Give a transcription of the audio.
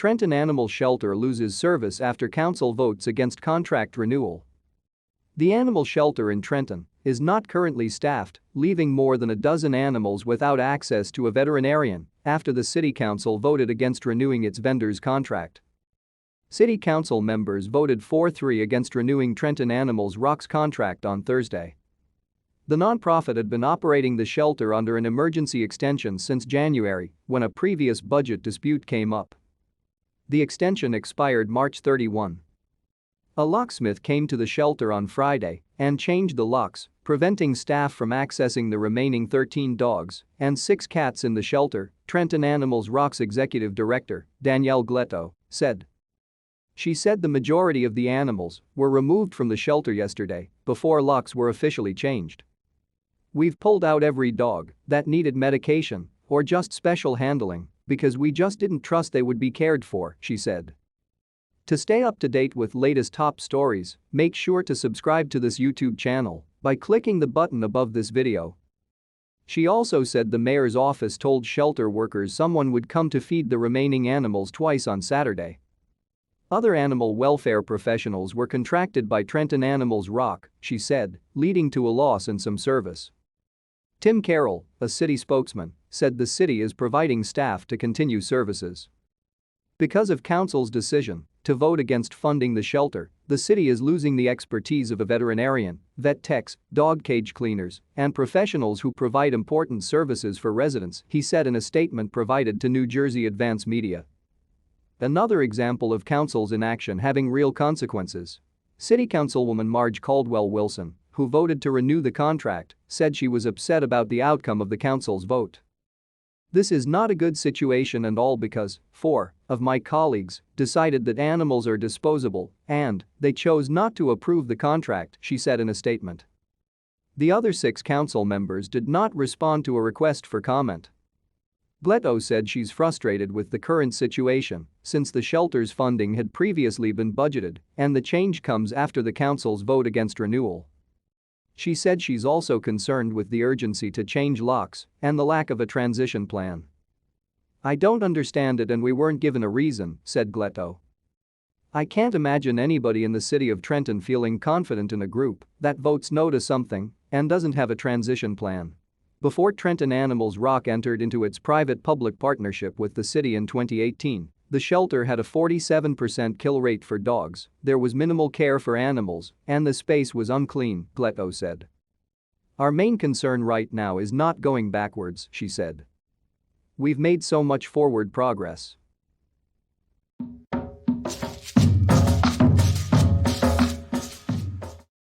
Trenton Animal Shelter loses service after council votes against contract renewal. The animal shelter in Trenton is not currently staffed, leaving more than a dozen animals without access to a veterinarian after the city council voted against renewing its vendor's contract. City council members voted 4-3 against renewing Trenton Animals Rock's contract on Thursday. The nonprofit had been operating the shelter under an emergency extension since January, when a previous budget dispute came up. The extension expired March 31. A locksmith came to the shelter on Friday and changed the locks, preventing staff from accessing the remaining 13 dogs and 6 cats in the shelter, Trenton Animals Rock's executive director, Danielle Gletow, said. She said the majority of the animals were removed from the shelter yesterday before locks were officially changed. "We've pulled out every dog that needed medication or just special handling because we just didn't trust they would be cared for," she said. To stay up to date with latest top stories, make sure to subscribe to this YouTube channel by clicking the button above this video. She also said the mayor's office told shelter workers someone would come to feed the remaining animals twice on Saturday. Other animal welfare professionals were contracted by Trenton Animals Rock, she said, leading to a loss in some service. Tim Carroll, a city spokesman, said the city is providing staff to continue services. Because of council's decision to vote against funding the shelter, the city is losing the expertise of a veterinarian, vet techs, dog cage cleaners, and professionals who provide important services for residents, he said in a statement provided to New Jersey Advance Media. Another example of council's inaction having real consequences. City Councilwoman Marge Caldwell-Wilson, who voted to renew the contract, said she was upset about the outcome of the council's vote. "This is not a good situation and all because 4 of my colleagues decided that animals are disposable and they chose not to approve the contract," she said in a statement. The other 6 council members did not respond to a request for comment. Gletow said she's frustrated with the current situation since the shelter's funding had previously been budgeted and the change comes after the council's vote against renewal. She said she's also concerned with the urgency to change locks and the lack of a transition plan. "I don't understand it and we weren't given a reason," said Gletow. "I can't imagine anybody in the city of Trenton feeling confident in a group that votes no to something and doesn't have a transition plan." Before Trenton Animals Rock entered into its private-public partnership with the city in 2018, the shelter had a 47% kill rate for dogs, there was minimal care for animals, and the space was unclean, Gletow said. "Our main concern right now is not going backwards," she said. "We've made so much forward progress.